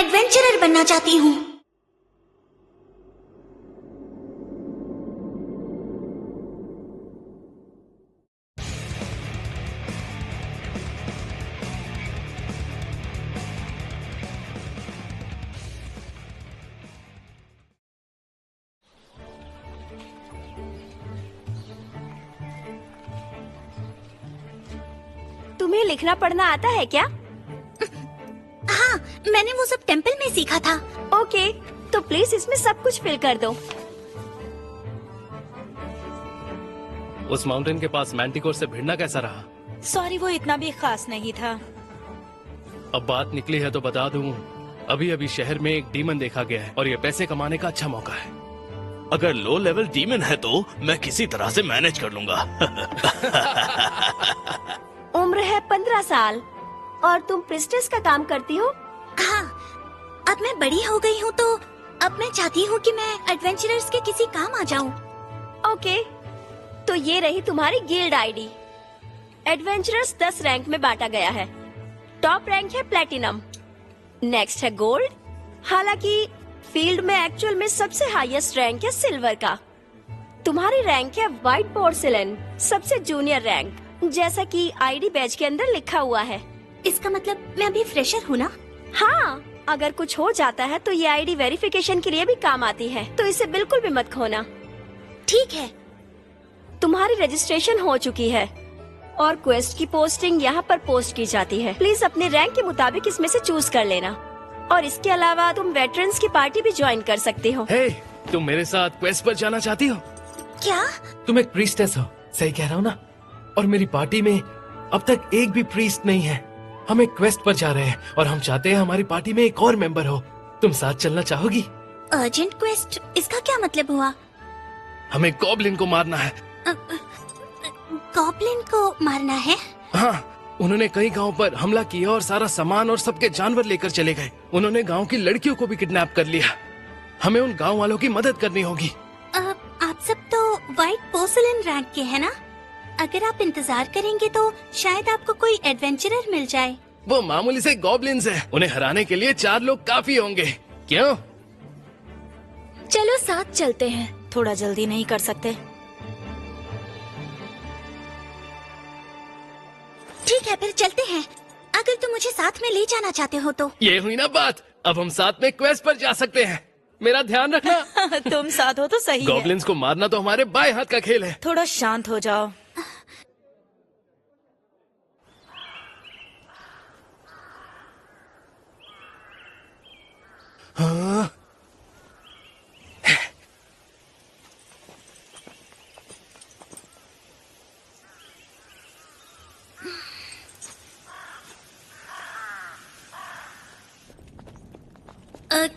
Adventurer बनना चाहती हूँ। तुम्हें लिखना पढ़ना आता है क्या? हाँ, मैंने वो सब टेंपल में सीखा था। ओके, तो प्लीज इसमें सब कुछ फिल कर दो। उस माउंटेन के पास मैंटिकोर से भिड़ना कैसा रहा? सॉरी, वो इतना भी खास नहीं था। अब बात निकली है तो बता दूं, अभी अभी शहर में एक डीमन देखा गया है और ये पैसे कमाने का अच्छा मौका है। अगर लो लेवल डीमन है तो मैं किसी तरह से मैनेज कर लूंगा। उम्र है 15 साल और तुम प्रिस्टेस का काम करती हो? हाँ, अब मैं बड़ी हो गई हूँ तो अब मैं चाहती हूँ कि मैं एडवेंचरर्स के किसी काम आ जाऊँ। ओके, तो ये रही तुम्हारी गिल्ड आईडी। एडवेंचरर्स 10 रैंक में बांटा गया है। टॉप रैंक है प्लेटिनम, नेक्स्ट है गोल्ड। हालांकि फील्ड में एक्चुअल में सबसे हाईएस्ट रैंक है सिल्वर का। तुम्हारी रैंक है व्हाइट पोर्सिलेन, सबसे जूनियर रैंक, जैसा कि आईडी बैज के अंदर लिखा हुआ है। इसका मतलब मैं अभी फ्रेशर हूँ ना? हाँ, अगर कुछ हो जाता है तो ये आईडी वेरिफिकेशन के लिए भी काम आती है, तो इसे बिल्कुल भी मत खोना। ठीक है। तुम्हारी रजिस्ट्रेशन हो चुकी है और क्वेस्ट की पोस्टिंग यहाँ पर पोस्ट की जाती है। प्लीज अपने रैंक के मुताबिक इसमें से चूज कर लेना। और इसके अलावा तुम वेटरन्स की पार्टी भी ज्वाइन कर सकते हो। हे, तुम मेरे साथ क्वेस्ट पर जाना चाहती हो? क्या? तुम एक प्रीस्टेस हो, सही कह रहा हूँ ना? और मेरी पार्टी में अब तक एक भी प्रीस्ट नहीं है। हम एक क्वेस्ट पर जा रहे हैं और हम चाहते हैं हमारी पार्टी में एक और मेंबर हो। तुम साथ चलना चाहोगी? अर्जेंट क्वेस्ट, इसका क्या मतलब हुआ? हमें गॉब्लिन को मारना है। गॉब्लिन को मारना है? हाँ, उन्होंने कई गांव पर हमला किया और सारा सामान और सबके जानवर लेकर चले गए। उन्होंने गांव की लड़कियों को भी किडनैप कर लिया। हमें उन गांव वालों की मदद करनी होगी। आप सब तो व्हाइट पोर्सिलेन रैंक के है ना? अगर आप इंतजार करेंगे तो शायद आपको कोई एडवेंचरर मिल जाए। वो मामूली से गॉब्लिन्स हैं। उन्हें हराने के लिए 4 लोग काफी होंगे। क्यों? चलो साथ चलते हैं, थोड़ा जल्दी नहीं कर सकते? ठीक है, फिर चलते हैं। अगर तुम मुझे साथ में ले जाना चाहते हो तो। ये हुई ना बात। अब हम साथ में क्वेस्ट पर जा सकते हैं। मेरा ध्यान रखना। तुम साथ हो तो सही है। गॉब्लिन्स को मारना तो हमारे बाएं हाथ का खेल है। थोड़ा शांत हो जाओ। हाँ?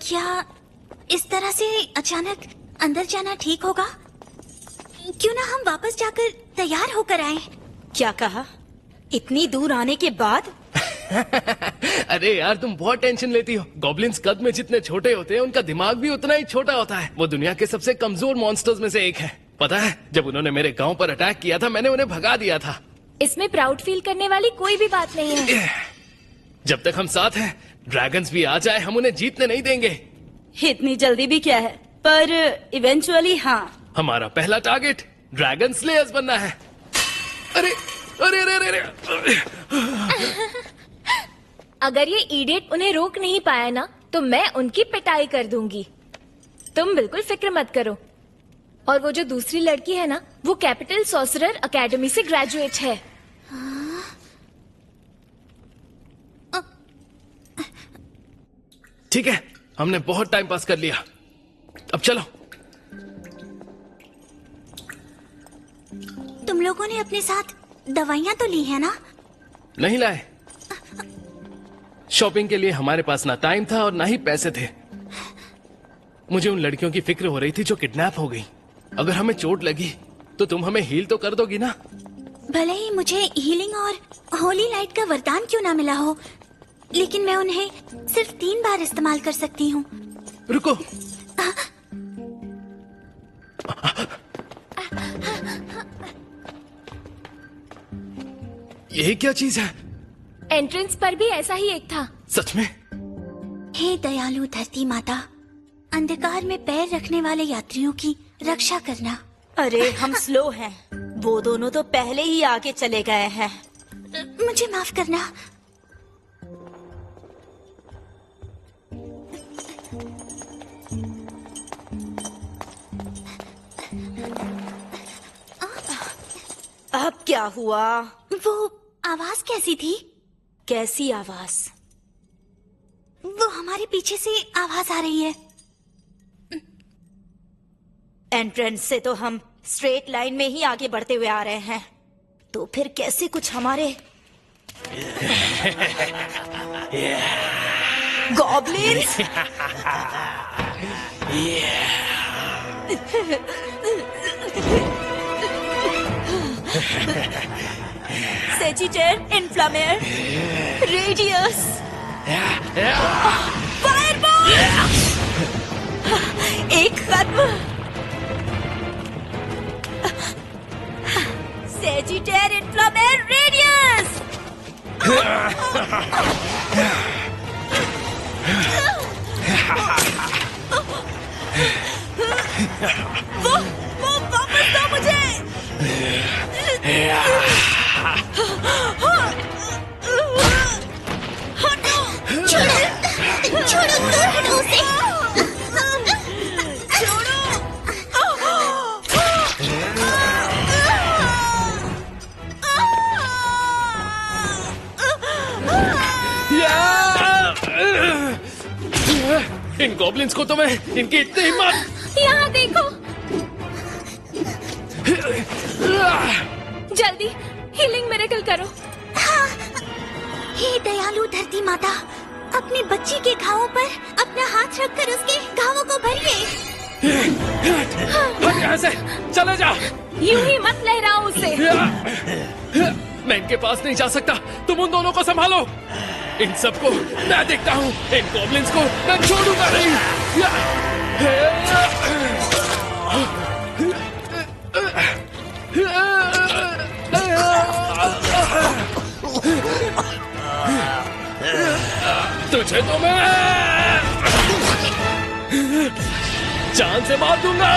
क्या इस तरह से अचानक अंदर जाना ठीक होगा? क्यों ना हम वापस जाकर तैयार होकर आएं? क्या कहा? इतनी दूर आने के बाद? अरे यार, तुम बहुत टेंशन लेती हो। गॉब्लिन्स कद में जितने छोटे होते हैं उनका दिमाग भी उतना ही छोटा होता है। वो दुनिया के सबसे कमजोर मॉन्स्टर्स में से एक है। पता है, जब उन्होंने मेरे गांव पर अटैक किया था मैंने उन्हें भगा दिया था। इसमें प्राउड फील करने वाली कोई भी बात नहीं है। जब तक हम साथ हैं, ड्रैगन्स भी आ जाए हम उन्हें जीतने नहीं देंगे। इतनी जल्दी भी क्या है, पर इवेंचुअली हाँ। हमारा पहला टारगेट ड्रैगन स्लेयर्स बनना है। अरे अरे अरे अरे, अरे। अगर ये इडियट उन्हें रोक नहीं पाया ना तो मैं उनकी पिटाई कर दूंगी। तुम बिल्कुल फिक्र मत करो। और वो जो दूसरी लड़की है ना, वो कैपिटल सॉर्सरर एकेडमी से ग्रेजुएट है। ठीक है, हमने बहुत टाइम पास कर लिया। अब चलो। तुम लोगों ने अपने साथ दवाइयाँ तो ली है ना? नहीं लाए। शॉपिंग के लिए हमारे पास ना टाइम था और ना ही पैसे थे। मुझे उन लड़कियों की फिक्र हो रही थी जो किडनैप हो गई। अगर हमें चोट लगी तो तुम हमें हील तो कर दोगी ना? भले ही मुझे हीलिंग और होली लाइट का वरदान क्यों ना मिला हो, लेकिन मैं उन्हें सिर्फ 3 बार इस्तेमाल कर सकती हूँ। रुको। यही क्या चीज है? एंट्रेंस पर भी ऐसा ही एक था। सच में? हे दयालु धरती माता, अंधकार में पैर रखने वाले यात्रियों की रक्षा करना। अरे हम स्लो हैं, वो दोनों तो पहले ही आगे चले गए हैं। मुझे माफ करना। अब क्या हुआ? वो आवाज कैसी थी? कैसी आवाज? वो हमारे पीछे से आवाज आ रही है। एंट्रेंस से तो हम स्ट्रेट लाइन में ही आगे बढ़ते हुए आ रहे हैं, तो फिर कैसे कुछ हमारे गॉब्लिन्स? सेजिटर, इन्फ्लामेयर, रेडियस, फायरबॉल, एक खत्म। सेजिटर, इन्फ्लामेयर, रेडियस। वो वापस दो मुझे। छोड़ो, दूर हटो उसे। इन गॉब्लिन्स को तो मैं, इनकी इतनी हिम्मत। यहाँ देखो, जल्दी हीलिंग मिरेकल करो। हाँ। हे दयालु धरती माता, अपने बच्ची के घावों पर अपना हाथ रखकर उसके घावों को भरिए। हट यहाँ से, चले जा। यूं ही मत लहराओ उसे। मैं इनके पास नहीं जा सकता, तुम उन दोनों को संभालो। इन सबको मैं देखता हूँ, इन गॉब्लिन्स को मैं छोड़ूंगा नहीं। तुझे तो मैं जान से मार दूंगा।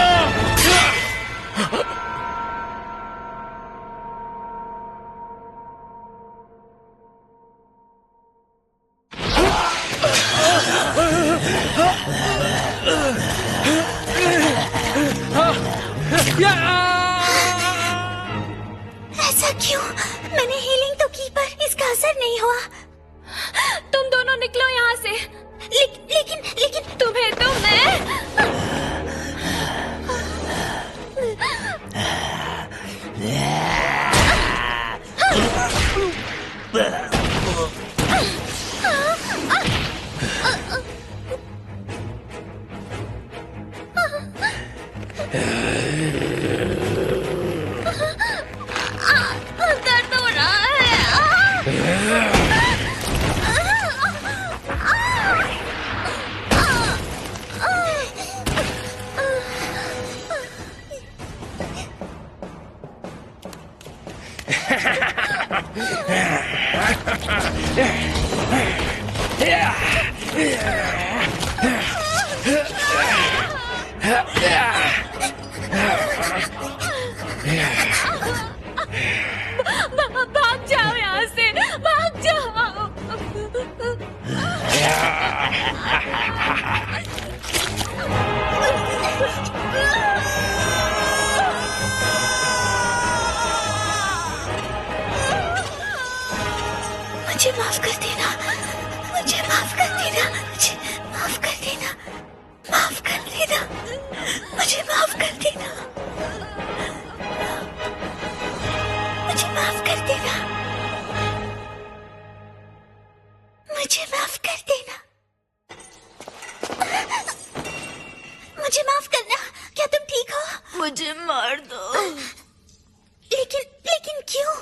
ऐसा क्यों? मैंने हीलिंग तो की पर इसका असर नहीं हुआ। तुम दोनों निकलो यहाँ से। लेकिन तुम्हें तो मैं दर्द हो रहा है। भाग जाओ यहाँ से, भाग जाओ। मुझे माफ कर देना, मुझे माफ कर देना, मुझे माफ कर देना, माफ कर देना, मुझे माफ कर देना, मुझे माफ कर देना, मुझे माफ कर देना, मुझे माफ करना। क्या तुम ठीक हो? मुझे मार दो। लेकिन क्यों?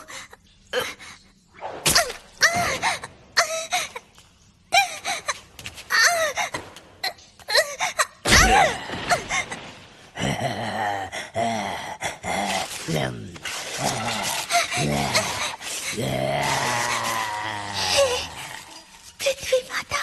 पृथ्वी माता,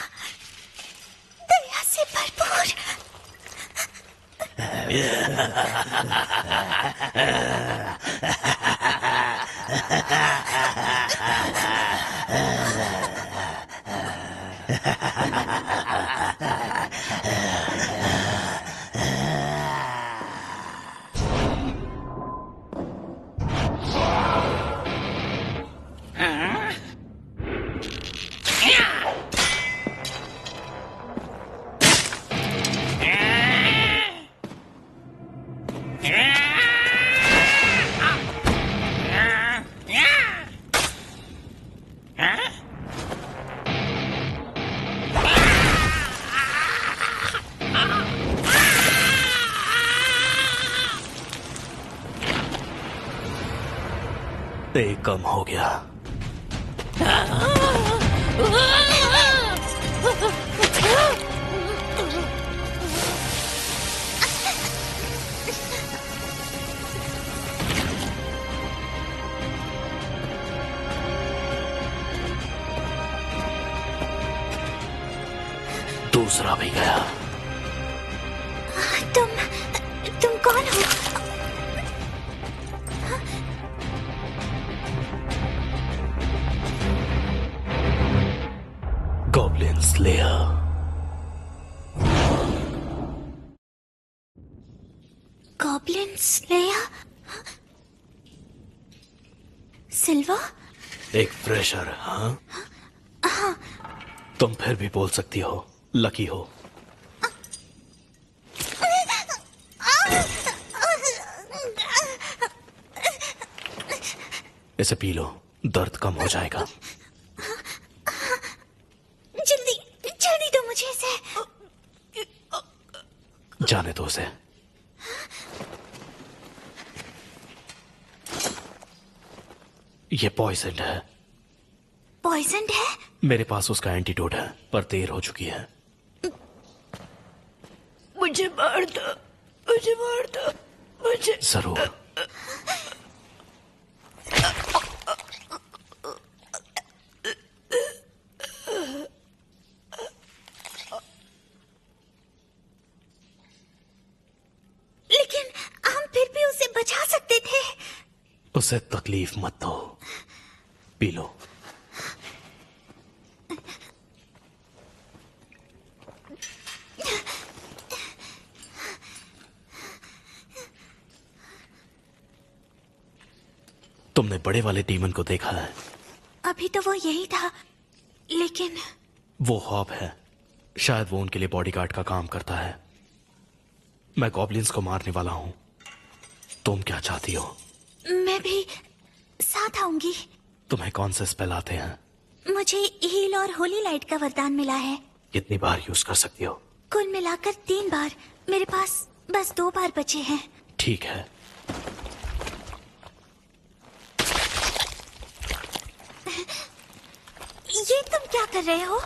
एक कम हो गया। दूसरा भी गया। तुम कौन हो? Goblin slayer. Goblin slayer? Silver? एक फ्रेशर, हाँ? तुम फिर भी बोल सकती हो, लकी हो। इसे पी लो, दर्द कम हो जाएगा। जल्दी जल्दी दो मुझे इसे। जाने दो उसे। ये पॉइजन है। पॉइजन है? मेरे पास उसका एंटीडोट है, पर देर हो चुकी है। मुझे मार दो, मुझे मार दो, मुझे। जरूर। लेकिन हम फिर भी उसे बचा सकते थे। उसे तकलीफ मत दो, पी लो। तुमने बड़े वाले डीमन को देखा है? अभी तो वो यही था, लेकिन वो हॉब है। शायद वो उनके लिए बॉडीगार्ड का काम करता है। मैं गॉब्लिन्स को मारने वाला हूं। तुम क्या चाहती हो? मैं भी साथ आऊंगी। तुम्हें कौन से स्पेल आते हैं? मुझे हील और होली लाइट का वरदान मिला है। कितनी बार यूज कर सकती हो? कुल मिलाकर 3 बार। मेरे पास बस 2 बार बचे हैं। ठीक है। ये तुम क्या कर रहे हो?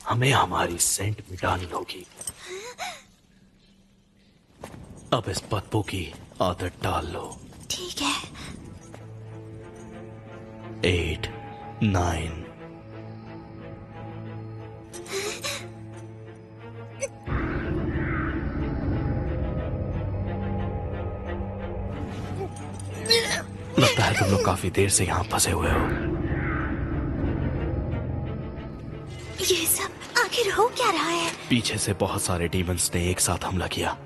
हमें हमारी सेंट मिटानी होगी। अब इस बदबू की आदत डाल लो। ठीक है। 8, 9। लगता है तुम लोग काफी देर से यहाँ फंसे हुए हो। ये सब आखिर हो क्या रहा है? पीछे से बहुत सारे डीमंस ने एक साथ हमला किया।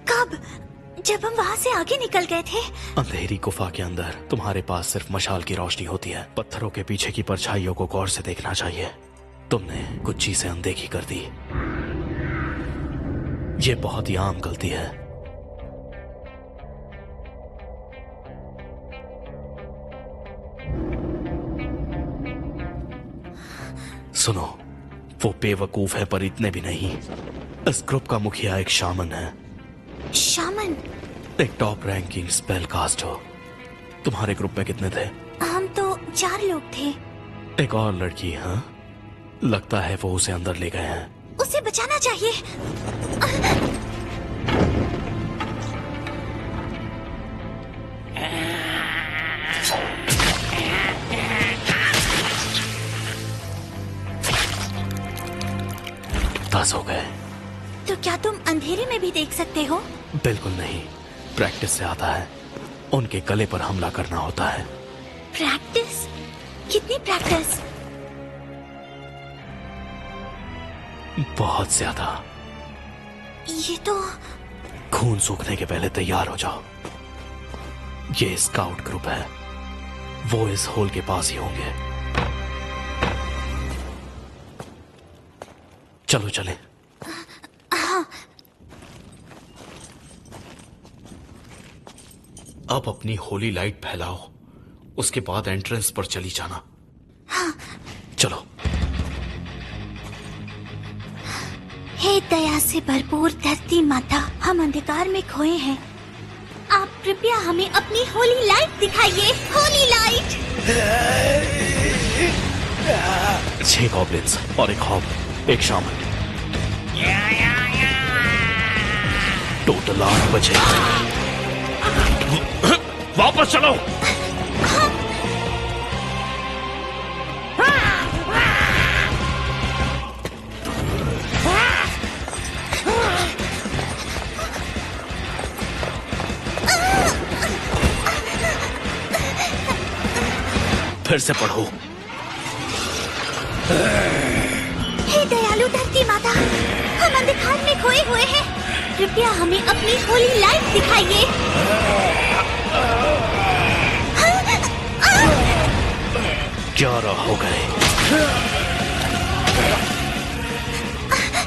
कब? जब हम वहाँ से आगे निकल गए थे? अंधेरी गुफा के अंदर तुम्हारे पास सिर्फ मशाल की रोशनी होती है। पत्थरों के पीछे की परछाइयों को गौर से देखना चाहिए। तुमने कुछ चीजें अनदेखी कर दी। ये बहुत ही आम गलती है। सुनो, वो बेवकूफ है पर इतने भी नहीं। इस ग्रुप का मुखिया एक शामन है। शामन? एक टॉप रैंकिंग स्पेल कास्ट हो। तुम्हारे ग्रुप में कितने थे? हम तो 4 लोग थे। एक और लड़की, हाँ? लगता है वो उसे अंदर ले गए हैं। उसे बचाना चाहिए। अंधेरे में भी देख सकते हो? बिल्कुल नहीं, प्रैक्टिस से आता है। उनके गले पर हमला करना होता है। प्रैक्टिस? कितनी प्रैक्टिस? बहुत ज्यादा। ये तो खून सूखने के पहले तैयार हो जाओ। ये स्काउट ग्रुप है, वो इस होल के पास ही होंगे। चलो चले। अब अपनी होली लाइट फैलाओ, उसके बाद एंट्रेंस पर चली जाना। चलो। हे दया से भरपूर धरती माता, हम अंधकार में खोए हैं। आप कृपया हमें अपनी होली लाइट दिखाइए। होली लाइट। 6 गॉब्लिन्स और एक हॉब, एक शामल। टोटल 8 बचे। वापस चलो। फिर से पढ़ो। हे दयालु धरती माता, हम अंधकार में खोए हुए हैं। कृपया हमें अपनी होली लाइट दिखाइए। 11 हो गए।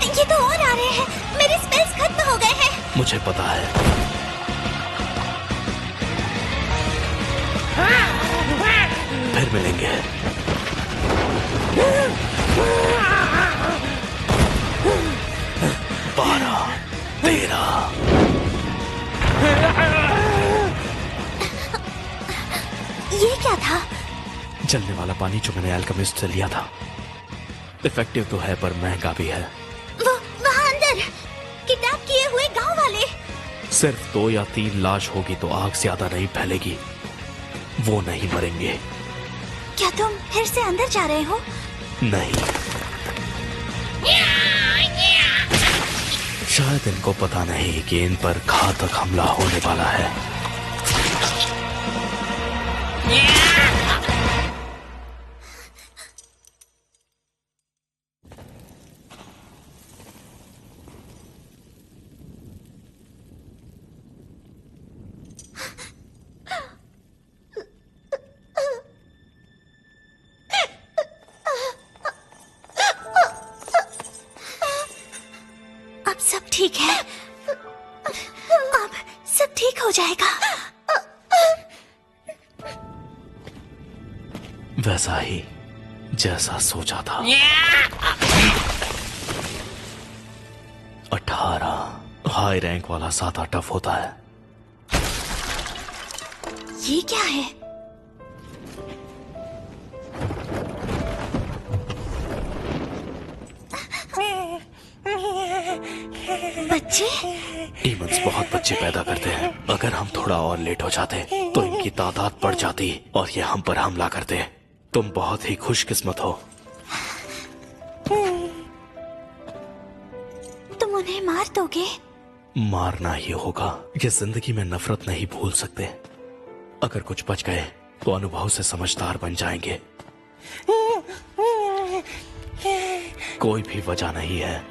ये तो और आ रहे हैं। मेरे स्पेल्स खत्म हो गए हैं। मुझे पता है। फिर मिलेंगे। 12, 13। ये क्या था? जलने वाला पानी जो मैंने अल्केमिस्ट से लिया था। इफेक्टिव तो है पर महंगा भी है। वो वहाँ अंदर किडनैप किए हुए गांव वाले। सिर्फ 2 या 3 लाश होगी तो आग ज्यादा नहीं फैलेगी। वो नहीं मरेंगे। क्या तुम फिर से अंदर जा रहे हो? नहीं, शायद इनको पता नहीं कि इन पर घातक हमला होने वाला है। अब सब ठीक है। अब सब ठीक हो जाएगा। वैसा ही जैसा सोचा था। 18 हाई रैंक वाला ज्यादा टफ होता है। ये क्या है? बच्चे? डीमंस बहुत बच्चे पैदा करते हैं। अगर हम थोड़ा और लेट हो जाते तो इनकी तादाद बढ़ जाती और ये हम पर हमला करते। तुम बहुत ही खुशकिस्मत हो। तुम उन्हें मार दोगे? मारना ही होगा। ये जिंदगी में नफरत नहीं भूल सकते। अगर कुछ बच गए तो अनुभव से समझदार बन जाएंगे। कोई भी वजह नहीं है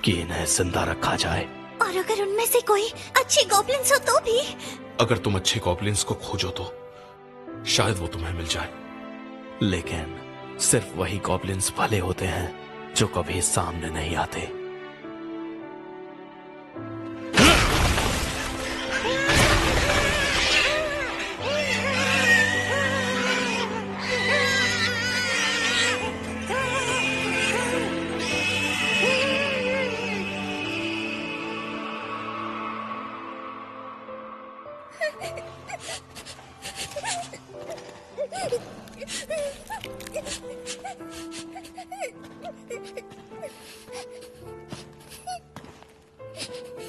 कि इन्हें जिंदा रखा जाए। और अगर उनमें से कोई अच्छी गॉब्लिन्स हो तो भी? अगर तुम अच्छे गॉब्लिन्स को खोजो तो शायद वो तुम्हें मिल जाए। लेकिन सिर्फ वही गॉब्लिन्स भले होते हैं जो कभी सामने नहीं आते।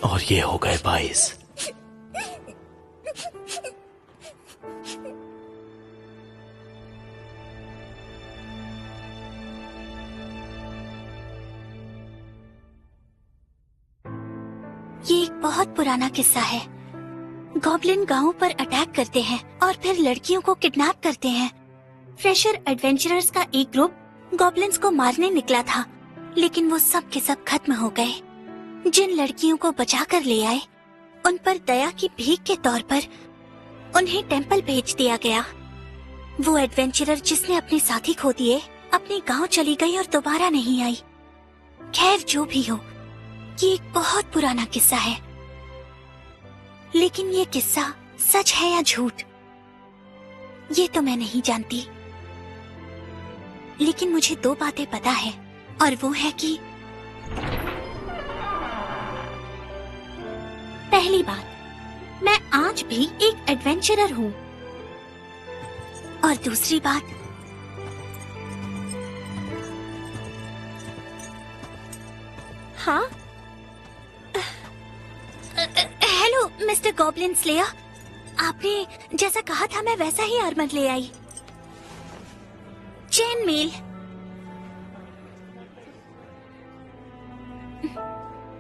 और ये हो गए 22। बहुत पुराना किस्सा है। गॉब्लिन गांव पर अटैक करते हैं और फिर लड़कियों को किडनैप करते हैं। फ्रेशर एडवेंचरर्स का एक ग्रुप गॉब्लिन्स को मारने निकला था, लेकिन वो सब के सब खत्म हो गए। जिन लड़कियों को बचा कर ले आए, उन पर दया की भीख के तौर पर उन्हें टेंपल भेज दिया गया। वो एडवेंचरर जिसने अपने साथी खो दिए, अपने गांव चली गई और दोबारा नहीं आई। खैर, जो भी हो, ये एक बहुत पुराना किस्सा है। लेकिन ये किस्सा सच है या झूठ, ये तो मैं नहीं जानती। लेकिन मुझे 2 बातें पता है, और वो है कि पहली बात, मैं आज भी एक एडवेंचरर हूँ, और दूसरी बात, हाँ, हेलो मिस्टर गॉब्लिन स्लेयर, आपने जैसा कहा था मैं वैसा ही आर्मर ले आई। Chain mail.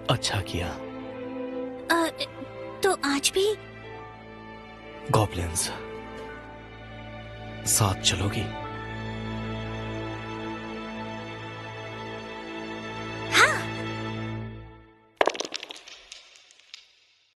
अच्छा किया। तो आज भी गॉब्लिन्स साथ चलोगी?